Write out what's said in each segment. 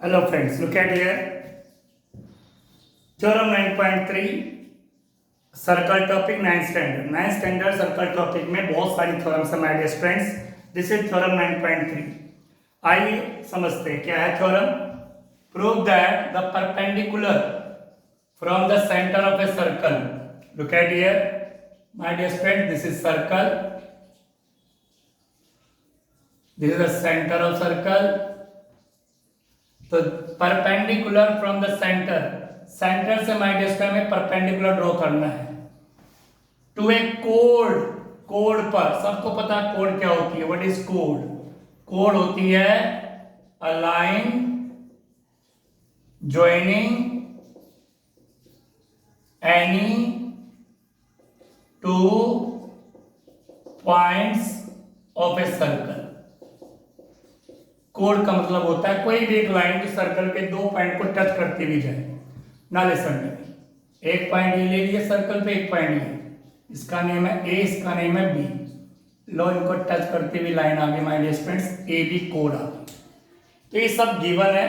Hello friends, look at here. Theorem 9.3 circle topic 9th standard circle topic में बहुत सारी theorems है my dear friends. This is theorem 9.3. आइए समझते हैं क्या है theorem. Prove that the perpendicular from the centre of a circle. Look at here my dear friends, this is circle, this is the centre of circle. तो perpendicular from the centre, centre से my dear friend में perpendicular draw करना है to A code. Code पर सबको पता है code क्या होती है. What is code? कोड होती है a line joining any two points of a circle. Code का मतलब होता है कोई भी एक लाइन जो सर्कल के दो पॉइंट को टच करती हुई जाए. ना लिसन में एक पॉइंट ये ले लिए सर्कल पे, एक पॉइंट ये, इसका नेम है ए, इसका नेम है बी. लो इनको टच करती हुई लाइन आ गई my dear friends, A B कोड आ गई. तो ये सब गिवन है.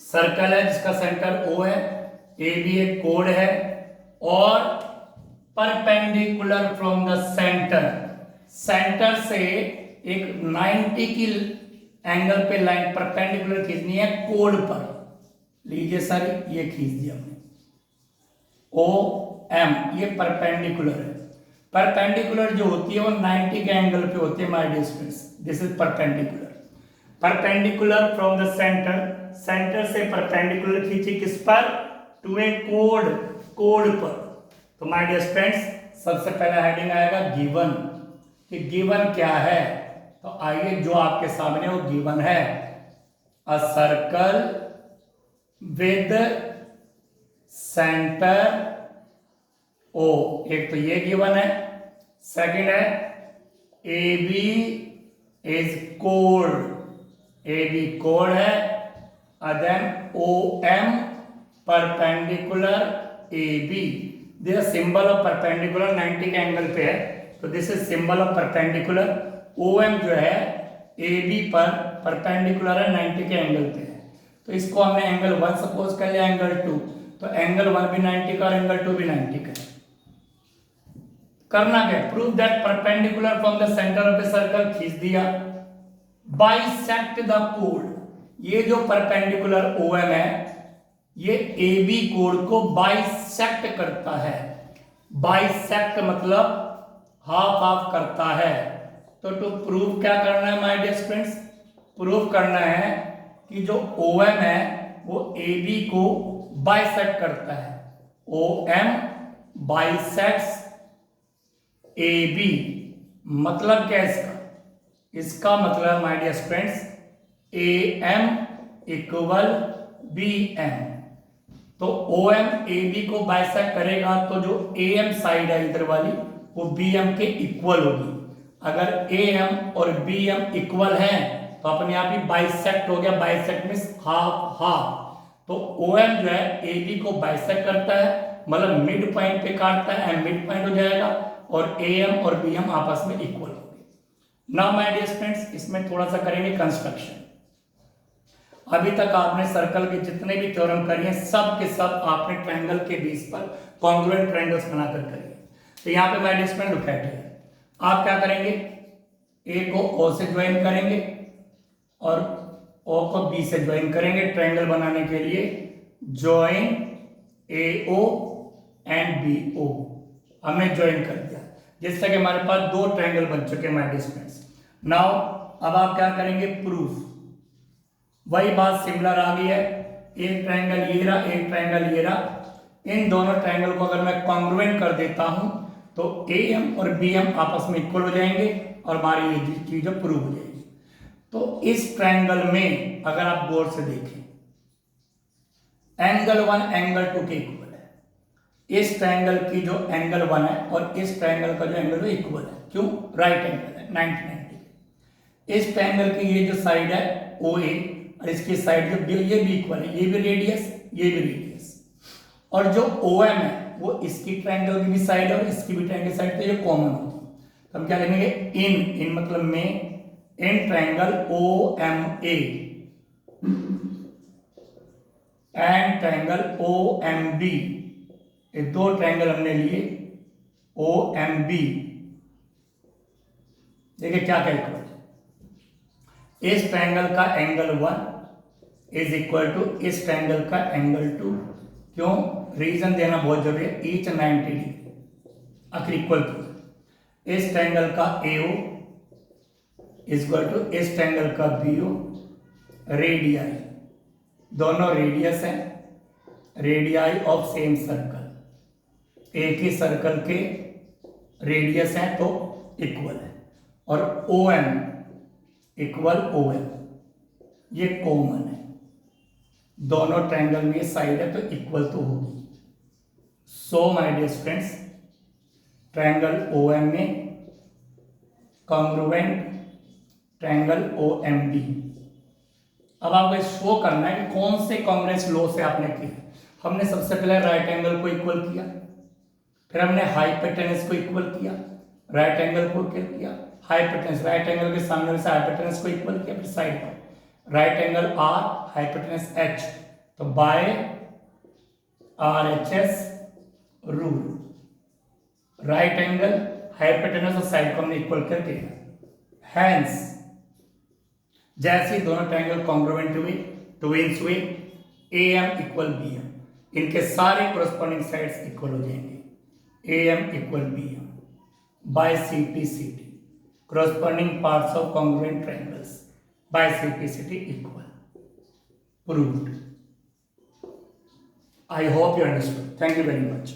सर्कल है जिसका सेंटर ओ है, ए बी एक कोड है, और perpendicular from the centre, centre से एक 90 की एंगल पे लाइन परपेंडिकुलर खींचनी है कोड पर. लीजिए सर, ये खींच दिया हमने ओ एम, ये परपेंडिकुलर है. परपेंडिकुलर जो होती है वो 90 के एंगल पे होती है my dear friends. This is perpendicular. Perpendicular from the centre, centre से परपेंडिकुलर खींची किस पर? टू ए कोड, कोड पर. तो माय डियर फ्रेंड्स सबसे पहला हेडिंग आएगा गिवन. कि गिवन क्या है? तो आइए जो आपके सामने वो गिवन है, a circle with centre O. एक तो ये गिवन है. सेकंड है A B is code, A B code है. Then O M perpendicular A B. This symbol of perpendicular 90 के एंगल पे है, तो this is symbol of perpendicular. O M जो है ए बी पर परपेंडिकुलर है 90 के एंगल पे है. तो इसको हमने एंगल 1 सपोज कर लिया, एंगल 2. तो एंगल 1 भी 90 का और एंगल 2 भी 90 का. करना क्या? Prove that perpendicular from the centre of the circle खींच दिया. Bisect the code. ये जो परपेंडिकुलर ओ एम है ये ए बी कोड को बाइसेक्ट करता है. बाइसेक्ट मतलब हाफ हाफ करता है. तो टू प्रूव क्या करना है माय डियर फ्रेंड्स? प्रूव करना है कि जो ओ एम है वो ए बी को बाइसेक्ट करता है. O M bisects A B. मतलब क्या इसका? इसका मतलब my dear friends A M equal B M. तो ओ एम ए बी को बाइसेक्ट करेगा तो जो ए एम साइड है इधर वाली वो बी एम के इक्वल होगी. अगर ए एम और बी एम इक्वल है तो अपने आप ही बाइसेक्ट हो गया. Bisect means half half. तो ओ एम जो है ए बी को बाइसेक्ट करता है, मतलब मिड पॉइंट पे काटता है, मिड पॉइंट हो जाएगा, और ए एम और बी एम आपस में इक्वल होंगे. नाउ माय डियर फ्रेंड्स इसमें थोड़ा सा करेंगे कंस्ट्रक्शन. अभी तक आपने सर्कल के जितने भी थ्योरम करिए हैं सब के सब आपने ट्रायंगल के बेस पर कॉन्ग्रुएंट ट्रायंगल्स बनाकर करिए. तो यहाँ पे my dear friend look at here. आप क्या करेंगे? ए को ओ से ज्वाइन करेंगे और ओ को बी से ज्वाइन करेंगे ट्रायंगल बनाने के लिए. Join A O and B O. हमने ज्वाइन कर दिया जिससे कि हमारे पास दो ट्रायंगल बन चुके हैं माय डियर फ्रेंड्स. नाउ अब आप क्या करेंगे? प्रूफ. वही बात सिमिलर आ गई है. एक ट्रायंगल ये रहा, एक ट्रायंगल ये रहा. इन दोनों ट्रायंगल को अगर मैं कॉन्ग्रुएंट कर देता हूं तो ए एम और बी एम आपस में इक्वल हो जाएंगे और हमारी ये चीज प्रूव हो जाएगी. तो इस ट्रायंगल में अगर आप गौर से देखें एंगल 1 एंगल 2 के इक्वल है. इस ट्रायंगल की जो एंगल 1 है और इस ट्रायंगल का जो एंगल है इक्वल है. क्यों? राइट एंगल है 90. इस ट्रायंगल की ये जो साइड है ओ ए और इसकी साइड जो ये भी इक्वल है. ये भी रेडियस, ये भी रेडियस. और जो ओ एम है वो इसकी ट्रायंगल की भी साइड है और इसकी भी ट्रायंगल साइड, तो ये कॉमन होती है. तो हम क्या लिखेंगे? इन मतलब में in triangle O M A and triangle O M B, ये दो ट्रायंगल हमने लिए ओ एम बी। देखिए क्या क्या इक्वल, इस ट्रायंगल का एंगल 1 इज इक्वल टू इस ट्रायंगल का एंगल 2। क्यों, रीजन देना बहुत जरूरी है। ईच 90 डिग्री आखिर इक्वल टू इस ट्रायंगल का AO इज इक्वल टू इस ट्रायंगल का BO। रेडियाई, दोनों रेडियस हैं, रेडियाई ऑफ सेम सर्कल, एक ही सर्कल के रेडियस हैं तो इक्वल है। और OM इक्वल OM, ये कॉमन है, दोनों ट्रायंगल में साइड है तो इक्वल तो होगी। So my dear students, triangle OM में कॉन्ग्रुएंट ट्रायंगल OMB। अब आपको शो करना है कि कौन से कांग्रेस लॉ से आपने किया। हमने सबसे पहले राइट एंगल को इक्वल किया, फिर हमने हाइपोटेनस को इक्वल किया, राइट एंगल को क्या किया, हाइपोटेनस, राइट एंगल के सामने से हाइपोटेनस को इक्वल किया, फिर साइड पर right angle R, hypotenuse H, तो by RHS rule right angle, hypotenuse और साइड को हमने इक्वल कर दिया। हैंस जैसे ही दोनों ट्रायंगल कॉन्ग्रुएंट हुए, ट्विन्स हुए, AM इक्वल BM, इनके सारे कोरस्पॉन्डिंग साइड्स इक्वल हो जाएंगे। AM equal BM by CPCT, corresponding parts of congruent triangles by CPCT equal, proved. I hope you understood. Thank you very much.